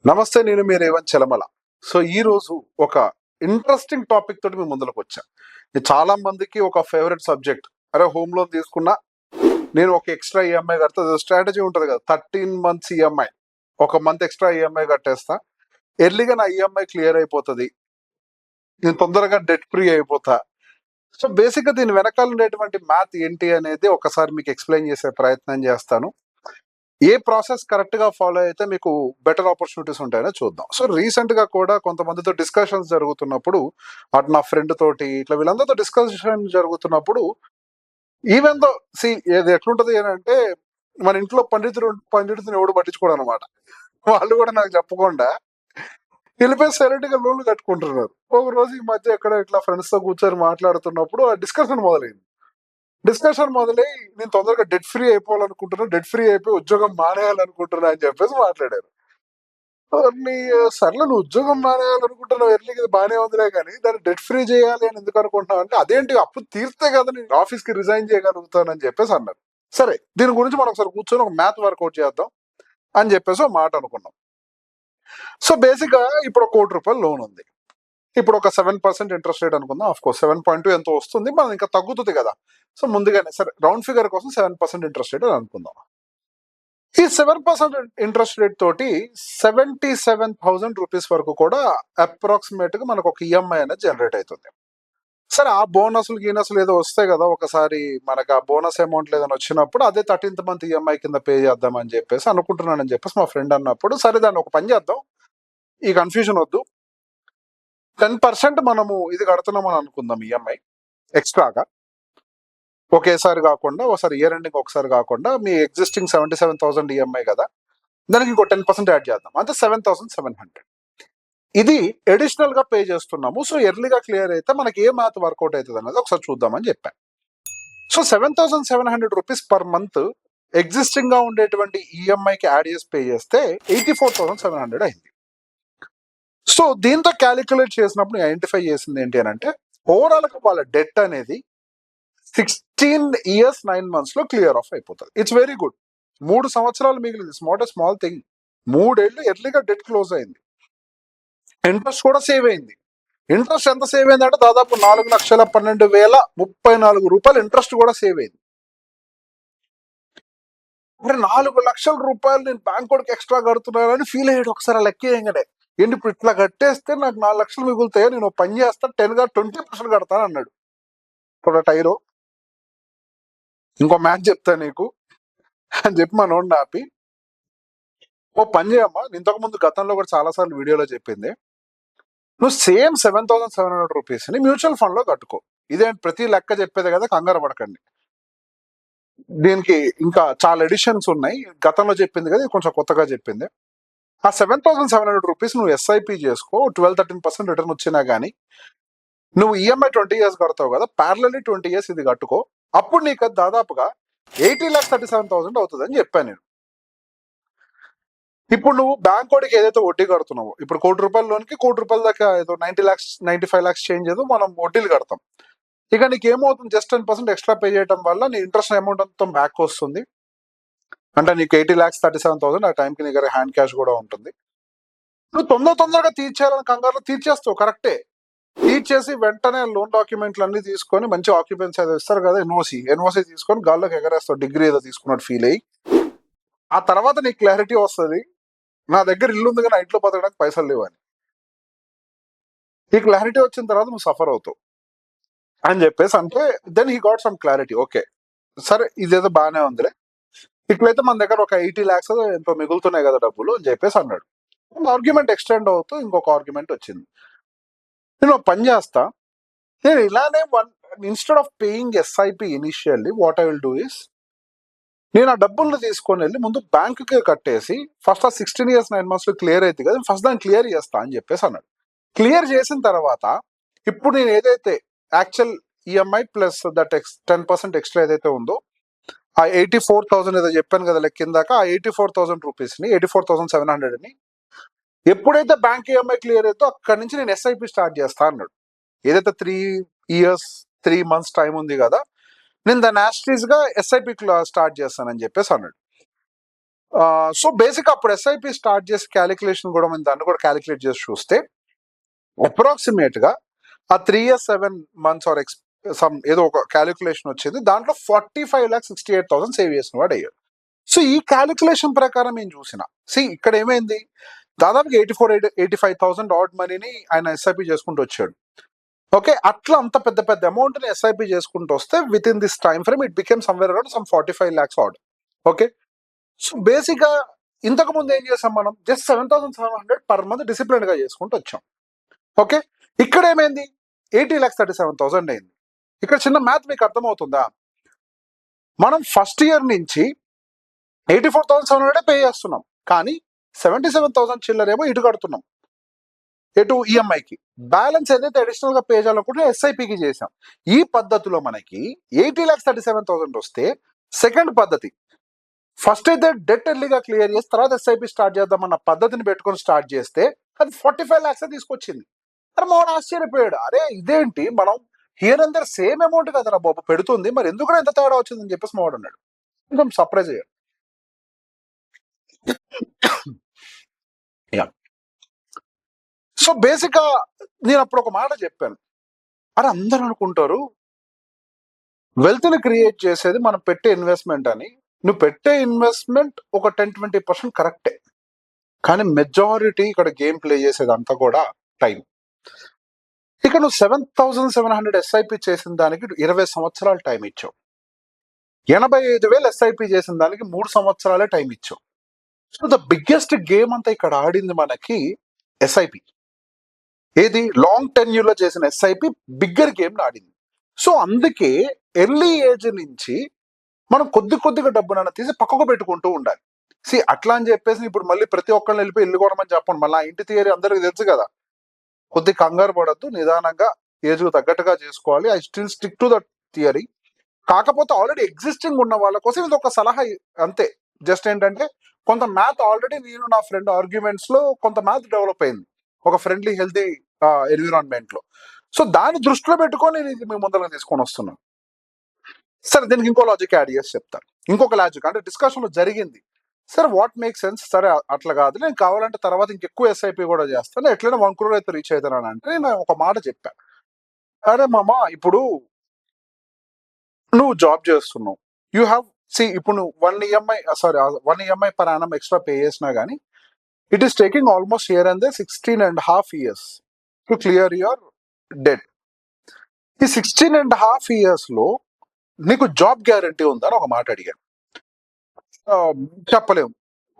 నమస్తే, నేను మీ రేవంత్ చలమల. సో ఈ రోజు ఒక ఇంట్రెస్టింగ్ టాపిక్ తోటి మీ ముందుకు వచ్చా. ఇది చాలా మందికి ఒక ఫేవరెట్ సబ్జెక్ట్. అరే, హోమ్ లోన్ తీసుకున్నా, నేను ఒక ఎక్స్ట్రా ఈఎంఐ కడతా. స్ట్రాటజీ ఉంటుంది కదా, 13 months ఈఎంఐ, ఒక మంత్ ఎక్స్ట్రా ఈఎంఐ కట్టేస్తా, ఎర్లీగా నా ఈఎంఐ క్లియర్ అయిపోతుంది, నేను తొందరగా డెట్ ఫ్రీ అయిపోతా. సో బేసిక్ గా దీని వెనకాల ఉండేటువంటి మ్యాథ్ ఏంటి అనేది ఒకసారి మీకు ఎక్స్ప్లెయిన్ చేసే ప్రయత్నం చేస్తాను. ఏ ప్రాసెస్ కరెక్ట్ గా ఫాలో అయితే మీకు బెటర్ ఆపర్చునిటీస్ ఉంటాయో చూద్దాం. సో రీసెంట్ గా కూడా కొంతమందితో డిస్కషన్స్ జరుగుతున్నప్పుడు, అటు నా ఫ్రెండ్ తోటి ఇట్లా వీళ్ళందరితో డిస్కషన్ జరుగుతున్నప్పుడు, ఈవెన్ దో సి ఏది ఎట్లుంటది అని అంటే, మన ఇంట్లో పండితుని ఎవడు పట్టించుకోడు అనమాట. వాళ్ళు కూడా నాకు చెప్పకుండా వెళ్ళిపోయి సైలెంట్ గా లోన్లు కట్టుకుంటున్నారు. ఒక రోజు ఈ మధ్య ఎక్కడ ఇట్లా ఫ్రెండ్స్ తో కూర్చొని మాట్లాడుతున్నప్పుడు ఆ డిస్కషన్ మొదలైంది. డిస్కషన్ మొదలై, నేను తొందరగా డెట్ ఫ్రీ అయిపోవాలనుకుంటున్నా, డెట్ ఫ్రీ అయిపోయి ఉద్యోగం మానేయాలనుకుంటున్నా అని చెప్పేసి మాట్లాడారు. నీ సర్లే, నువ్వు ఉద్యోగం మానేయాలనుకుంటున్నావు, ఎర్లీగా ఇది బాగానే ఉందిలే, కానీ దాన్ని డెట్ ఫ్రీ చేయాలి అని ఎందుకు అనుకుంటున్నావు అంటే, అదేంటి అప్పు తీర్తే కదా నేను ఆఫీస్ కి రిజైన్ చేయగలుగుతానని చెప్పేసి అన్నారు. సరే, దీని గురించి మనం ఒకసారి కూర్చొని ఒక మ్యాథ్ వర్కౌట్ చేద్దాం అని చెప్పేసి ఒక మాట అనుకున్నాం. సో బేసిక్ గా ఇప్పుడు ₹1,00,00,000 లోన్ ఉంది. ఇప్పుడు ఒక 7% ఇంట్రెస్ట్ రేట్ అనుకుందాం. ఆఫ్ కోర్స్ 7.2 ఎంతో వస్తుంది, మనం ఇంకా తగ్గుతుంది కదా. సో ముందుగానే సరే, రౌండ్ ఫిగర్ కోసం 7% ఇంట్రెస్ట్ రేట్ అని అనుకుందాం. ఈ 7% ఇంట్రెస్ట్ రేట్ తోటి ₹77,000 వరకు కూడా అప్రాక్సిమేట్ గా మనకు ఒక ఈఎంఐ అనేది జనరేట్ అవుతుంది. సరే, ఆ గీనస్లు ఏదో వస్తాయి కదా ఒకసారి, మనకు ఆ బోనస్ అమౌంట్ ఏదైనా వచ్చినప్పుడు అదే 13th month ఈఎంఐ కింద పే చేద్దామని చెప్పేసి అనుకుంటున్నానని చెప్పేసి మా ఫ్రెండ్ అన్నప్పుడు, సరే దాన్ని ఒక పని చేద్దాం, ఈ కన్ఫ్యూజన్ వద్దు, 10% మనము ఇది కడుతున్నాం అని అనుకుందాం ఈఎంఐ ఎక్స్ట్రాగా. ఒకేసారి కాకుండా ఒకసారి ఇయర్ ఎండింగ్ ఒకసారి కాకుండా, మీ ఎగ్జిస్టింగ్ 77,000 ఈఎంఐ కదా, దానికి ఇంకో 10% యాడ్ చేద్దాం, అంటే 7,700. ఇది అడిషనల్ గా పే చేస్తున్నాము. సో ఎర్లీగా క్లియర్ అయితే మనకి ఏ మ్యాథ్ వర్కౌట్ అవుతుంది అనేది ఒకసారి చూద్దామని చెప్పాను. సో ₹7,700 పర్ మంత్ ఎగ్జిస్టింగ్ గా ఉండేటువంటి ఈఎంఐకి యాడ్ చేసి పే చేస్తే 84,700 అయింది. సో దీంతో క్యాలిక్యులేట్ చేసినప్పుడు ఐడెంటిఫై చేసింది ఏంటి అని అంటే, ఓవరాల్ గా వాళ్ళ డెట్ అనేది 16 years 9 months లో క్లియర్ ఆఫ్ అయిపోతుంది. It's very good. 3 సంవత్సరాలు మిగిలింది. It's not a small thing. 3 ఏళ్ళు ఎర్లీగా డెట్ క్లోజ్ అయింది. ఇంట్రెస్ట్ కూడా సేవ్ అయింది. ఇంట్రెస్ట్ ఎంత సేవ్ అయింది అంటే, దాదాపు ₹4,12,034 ఇంట్రెస్ట్ కూడా సేవ్ అయింది. మరి ₹4,00,000 నేను బ్యాంక్ కోడ్కి ఎక్స్ట్రా కడుతున్నానని ఫీల్ అయ్యాడు ఒకసారి లెక్క వేయగానే. ఏంటి ఇప్పుడు ఇట్లా కట్టేస్తే నాకు 4,00,000 మిగులుతాయి, నేను పని చేస్తా 20% కడతాను అన్నాడు. ఇప్పుడు టైరు ఇంకో మ్యాచ్ చెప్తా నీకు అని చెప్పి మా నోడిని ఆపి, ఓ పని చేయమ్మా, ఇంతకు ముందు గతంలో కూడా చాలా సార్లు వీడియోలో చెప్పింది, నువ్వు సేమ్ ₹7,700 ని మ్యూచువల్ ఫండ్ లో కట్టుకో. ఇదేంటి ప్రతి లెక్క చెప్పేది కదా, కంగారు పడకండి, దీనికి ఇంకా చాలా ఎడిషన్స్ ఉన్నాయి. గతంలో చెప్పింది కదా, ఇది కొంచెం కొత్తగా చెప్పింది. ఆ ₹7,700 నువ్వు ఎస్ఐపి చేసుకో, 12-13% రిటర్న్ వచ్చినా గానీ, నువ్వు ఈఎంఐ 20 years కడతావు కదా, ప్యారలల్లీ 20 years ఇది కట్టుకో, అప్పుడు నీకు అది దాదాపుగా 80,37,000 అవుతుంది అని చెప్పాను నేను. ఇప్పుడు నువ్వు బ్యాంక్ కోడికి ఏదైతే వడ్డీ కడుతున్నావో, ఇప్పుడు ₹1,00,00,000 లోన్కి ₹1,00,00,000 దాకా ఏదో 90 lakhs 95 lakhs చేంజ్ ఏదో మనం వడ్డీలు కడతాం. ఇక నీకు ఏమవుతుంది, జస్ట్ 10% ఎక్స్ట్రా పే చేయడం వల్ల నీ ఇంట్రెస్ట్ అమౌంట్ అంతా బ్యాక్ వస్తుంది. అంటే నీకు 80,37,000 ఆ టైంకి నీ దగ్గర హ్యాండ్ క్యాష్ కూడా ఉంటుంది. నువ్వు తొందరగా తీర్చేయాలని కంగారులో తీర్చేస్తావు, కరెక్టే. తీర్చేసి వెంటనే లోన్ డాక్యుమెంట్లు అన్ని తీసుకొని, మంచి ఆక్యుపెన్సీ అది ఇస్తారు కదా, ఎన్ఓసి తీసుకొని గాల్లోకి ఎగరేస్తావు, డిగ్రీ ఏదో తీసుకున్నట్టు ఫీల్ అయ్యి. ఆ తర్వాత నీకు క్లారిటీ వస్తుంది, నా దగ్గర ఇల్లు ఉంది కానీ ఆ ఇంట్లో బతకడానికి పైసలు లేవని. ఈ క్లారిటీ వచ్చిన తర్వాత నువ్వు సఫర్ అవుతావు అని చెప్పేసి అంటే, then he got some clarity. Okay, సరే ఇదేదో బాగానే ఉందిలే, ఇట్లయితే మన దగ్గర ఒక 80 lakhs ఎంతో మిగులుతున్నాయి కదా డబ్బులు అని చెప్పేసి అన్నాడు. ఆర్గ్యుమెంట్ ఎక్స్టెండ్ అవుతూ ఇంకొక ఆర్గ్యుమెంట్ వచ్చింది. నేను ఒక పని చేస్తా, నేను ఇలానే instead of paying SIP initially, what I will do is, నేను ఆ డబ్బులను తీసుకొని వెళ్ళి ముందు బ్యాంకుకే కట్టేసి, ఫస్ట్ ఆ 16 years 9 months లో క్లియర్ అయితే కదా, ఫస్ట్ దాన్ని క్లియర్ చేస్తా అని చెప్పేసి అన్నాడు. క్లియర్ చేసిన తర్వాత ఇప్పుడు నేను ఏదైతే actual EMI plus that 10% extra ఏదైతే ఉందో, ఆ 84,000 ఏదో చెప్పాను కదా లెక్కిందాక, ఆ ₹84,000 ని 84,700 ని ఎప్పుడైతే బ్యాంక్ ఈఎంఐ క్లియర్ అయితే అక్కడి నుంచి నేను ఎస్ఐపి స్టార్ట్ చేస్తా అన్నాడు. ఏదైతే 3 years 3 months టైం ఉంది కదా, నేను దాన్ని యాస్టీస్ గా ఎస్ఐపి స్టార్ట్ చేస్తానని చెప్పేసి అన్నాడు. సో బేసిక్ అప్పుడు ఎస్ఐపి స్టార్ట్ చేసి క్యాలిక్యులేషన్ కూడా మనం దాన్ని కూడా క్యాలిక్యులేట్ చేసి చూస్తే అప్రాక్సిమేట్ గా ఆ 3 years 7 months ఆర్ సమ్ ఏదో ఒక క్యాలిక్యులేషన్ వచ్చింది. దాంట్లో 45,68,000 సేవ్ చేసిన వాడు అయ్యాడు. సో ఈ క్యాలిక్యులేషన్ ప్రకారం నేను చూసిన ఇక్కడ ఏమైంది, దాదాపుగా 85,000 ఆడ్ మనీని ఆయన ఎస్ఐపి చేసుకుంటూ వచ్చాడు. ఓకే, అట్లా అంత పెద్ద పెద్ద అమౌంట్ ని ఎస్ఐపి చేసుకుంటూ వస్తే within this time frame it became somewhere around some 45 lakhs odd. Okay, so basic గా ఇంతకు ముందు ఏం చేసాం మనం, జస్ట్ 7,700 పర్ మంత్ డిసిప్లిన్ గా చేసుకుంటూ వచ్చాం. ఓకే, ఇక్కడ ఏమైంది, 80,37,000 అయింది. ఇక్కడ చిన్న మ్యాథ్ మీకు అర్థమవుతుందా, మనం ఫస్ట్ ఇయర్ నుంచి 84,700 పే చేస్తున్నాం, కానీ 77,000 చిల్లరేమో ఇటు కడుతున్నాం, ఎటు ఈఎంఐకి. బ్యాలెన్స్ ఏదైతే అడిషనల్ గా పే చేయాలనుకుంటే ఎస్ఐపికి చేసాం. ఈ పద్ధతిలో మనకి 80,37,000 వస్తే సెకండ్ పద్ధతి, ఫస్ట్ అయితే డెట్ ఎర్లీగా క్లియర్ చేసి తర్వాత ఎస్ఐపి స్టార్ట్ చేద్దామన్న పద్ధతిని పెట్టుకొని స్టార్ట్ చేస్తే అది 45 lakhs తీసుకొచ్చింది. అరే మావాడు ఆశ్చర్యపోయాడు, అరే ఇదేంటి మనం here and there same amount కదరా బాబు పెడుతుంది, మరి ఎందుకు ఎంత తేడా వచ్చిందని చెప్పేసి మావాడు అన్నాడు. కొంచెం సర్ప్రైజ్ అయ్యాడు. సో బేసిక్ గా నేను అప్పుడు ఒక మాట చెప్పాను, అరే అందరూ అనుకుంటారు వెల్త్ ని క్రియేట్ చేసేది మనం పెట్టే ఇన్వెస్ట్మెంట్ అని. నువ్వు పెట్టే ఇన్వెస్ట్మెంట్ ఒక 10-20% కరెక్టే, కానీ మెజారిటీ ఇక్కడ గేమ్ ప్లే చేసేది అంతా కూడా టైం. ఇక నువ్వు 7,700 ఎస్ఐపి చేసిన దానికి 20 సంవత్సరాలు టైం ఇచ్చావు, 85,000 ఎస్ఐపి చేసిన దానికి 3 సంవత్సరాలే టైం ఇచ్చావు. సో ద బిగ్గెస్ట్ గేమ్ అంతా ఇక్కడ ఆడింది మనకి ఎస్ఐపి. ఏది లాంగ్ టెన్యూర్ లో చేసిన ఎస్ఐపి బిగ్గర్ గేమ్ ఆడింది. సో అందుకే ఎర్లీ ఏజ్ నుంచి మనం కొద్దిగా డబ్బునన్నా తీసి పక్కకు పెట్టుకుంటూ ఉండాలి. అట్లా అని చెప్పేసి ఇప్పుడు మళ్ళీ ప్రతి ఒక్కరిని వెళ్ళిపోయి ఇల్లు కొనమని చెప్పండి, మళ్ళీ ఆ ఇంటి థియరీ అందరికి తెలుసు కదా. కొద్ది కంగారు పడద్దు, నిదానంగా ఏజ్ తగ్గట్టుగా చేసుకోవాలి. I still stick to the theory. కాకపోతే ఆల్రెడీ ఎగ్జిస్టింగ్ ఉన్న వాళ్ళ కోసం ఇది ఒక సలహా అంతే. జస్ట్ ఏంటంటే కొంత మ్యాథ్ ఆల్రెడీ నేను నా ఫ్రెండ్ ఆర్గ్యుమెంట్స్ లో కొంత మ్యాథ్ డెవలప్ అయింది ఒక ఫ్రెండ్లీ హెల్తీ ఎన్విరాన్మెంట్ లో. సో దాన్ని దృష్టిలో పెట్టుకొని నేను ఇది మీ ముందర తీసుకొని వస్తున్నాను. సరే, దీనికి ఇంకో లాజిక్ యాడ్ చేసి చెప్తాను. ఇంకొక లాజిక్ అంటే డిస్కషన్ లో జరిగింది, సరే వాట్ మేక్ సెన్స్, సరే అట్లా కాదు నేను కావాలంటే తర్వాత ఇంకెక్కువ ఎస్ఐపి కూడా చేస్తాను, ఎట్లైనా 1 crore అయితే రీచ్ అవుతాను అంటే నేను ఒక మాట చెప్పాను, అరే మామ ఇప్పుడు నువ్వు జాబ్ చేస్తున్నావు, యూ హ్యావ్ ఇప్పుడు నువ్వు 1 EMI per annum extra pay చేసినా కానీ it is taking almost year and 16.5 years to clear your debt. ఈ 16.5 years లో నీకు జాబ్ గ్యారంటీ ఉందా అని ఒక మాట అడిగాను. చెప్పలేము,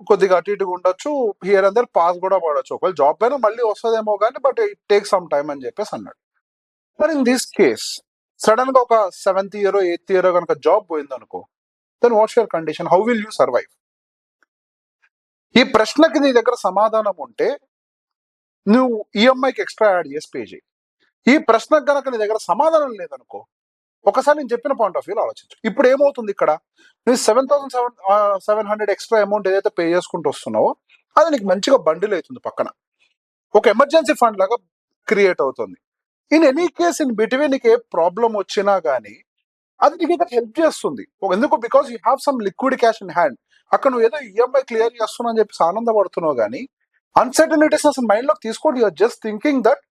కొద్దిగా అటు ఇటుగా ఉండొచ్చు, హియర్ అందరు పాస్ కూడా పడవచ్చు, ఒకవేళ జాబ్ అయినా మళ్ళీ వస్తుందేమో కానీ but it take some time అని చెప్పేసి అన్నాడు. మరి ఇన్ దిస్ కేస్ సడన్ గా ఒక 7th year 8th year కనుక జాబ్ పోయింది అనుకో, then what's your condition, how will you survive? ఈ ప్రశ్నకి నీ దగ్గర సమాధానం ఉంటే నువ్వు ఈఎంఐకి ఎక్స్ట్రా యాడ్ చేసి పే చేయి. ఈ ప్రశ్నకు కనుక నీ దగ్గర సమాధానం లేదనుకో, ఒకసారి నేను చెప్పిన పాయింట్ ఆఫ్ వ్యూలో ఆలోచించు. ఇప్పుడు ఏమవుతుంది, ఇక్కడ నువ్వు 7,700 ఎక్స్ట్రా అమౌంట్ ఏదైతే పే చేసుకుంటూ వస్తున్నావో అది నీకు మంచిగా బండిల్ అవుతుంది, పక్కన ఒక ఎమర్జెన్సీ ఫండ్ లాగా క్రియేట్ అవుతుంది. In any case in between నీకు ఏ ప్రాబ్లం వచ్చినా కానీ అది నీకు ఇక్కడ హెల్ప్ చేస్తుంది. ఎందుకు, because you have some liquid cash in hand. అక్కడ నువ్వు ఏదో ఈఎంఐ క్లియర్ చేస్తున్నావు అని చెప్పేసి ఆనందపడుతున్నావు కానీ అన్సర్టనిటీస్ అసలు మైండ్ లోకి తీసుకోండి. You're just thinking that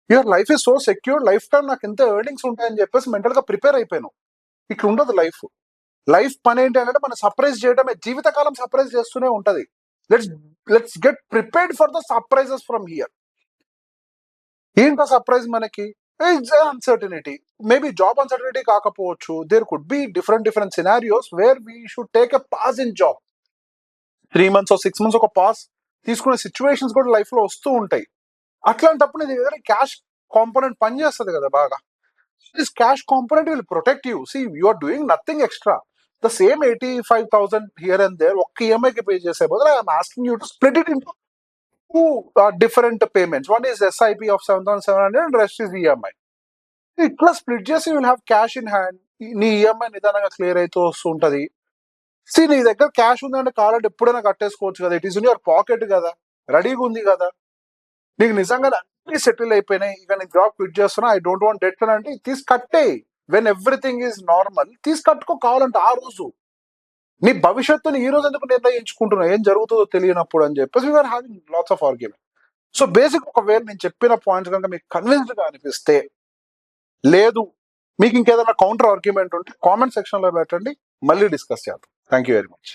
your life is so secure, life time నాకు ఎంత ఎర్నింగ్స్ ఉంటాయని చెప్పేసి మెంటల్ గా ప్రిపేర్ అయిపోయాను. ఇక్కడ ఉండదు లైఫ్. లైఫ్ పని ఏంటి అంటే మనం సర్ప్రైజ్ చేయడమే, జీవితకాలం సర్ప్రైజ్ చేస్తూనే ఉంటది. Let's get prepared for the surprises from here. ఏంటో సర్ప్రైజ్ మనకి అన్సర్టనిటీ, మేబీ జాబ్ అన్సర్టనిటీ కాకపోవచ్చు, there could be different scenarios where we should take a pause in job. 3 months 6 months ఒక పాస్ తీసుకునే situations కూడా life లో వస్తూ ఉంటాయి. అట్లాంటప్పుడు నీ దగ్గర క్యాష్ కాంపోనెంట్ పనిచేస్తుంది కదా బాగా. This cash component will protect you. You are doing nothing extra, the same 85,000 here and there ఒక్క ఈఎంఐకి పే చేసే బదులు I'm asking you to split it into 2 different payments. One is SIP of 7,700 and rest is EMI. ఇట్లా split చేసి will have cash in hand. నీ EMI నిదానంగా clear అయితే వస్తుంటది. నీ దగ్గర క్యాష్ ఉందంటే కావాలంటే ఎప్పుడైనా కట్టేసుకోవచ్చు కదా, it is in your pocket కదా, రెడీగా ఉంది కదా. నీకు నిజంగా అన్ని సెటిల్ అయిపోయినాయి, ఇక నేను జాబ్ క్విట్ చేస్తున్నా, ఐ డోంట్ వాంట్ డెట్ అంటే తీసి కట్టే. వెన్ ఎవ్రీథింగ్ ఈజ్ నార్మల్ తీసి కట్టుకో కావాలంటే ఆ రోజు. నీ భవిష్యత్తుని ఈ రోజు ఎందుకు నిర్ణయించుకుంటున్నావు, ఏం జరుగుతుందో తెలియనప్పుడు అని చెప్పేసి we're having lots of argument. So basic ఒకవేళ నేను చెప్పిన పాయింట్స్ కనుక మీకు కన్విన్స్డ్ గా అనిపిస్తే, లేదు మీకు ఇంకేదైనా కౌంటర్ ఆర్గ్యుమెంట్ ఉంటే కామెంట్ సెక్షన్ లో పెట్టండి, మళ్ళీ డిస్కస్ చేద్దాం. Thank you very much.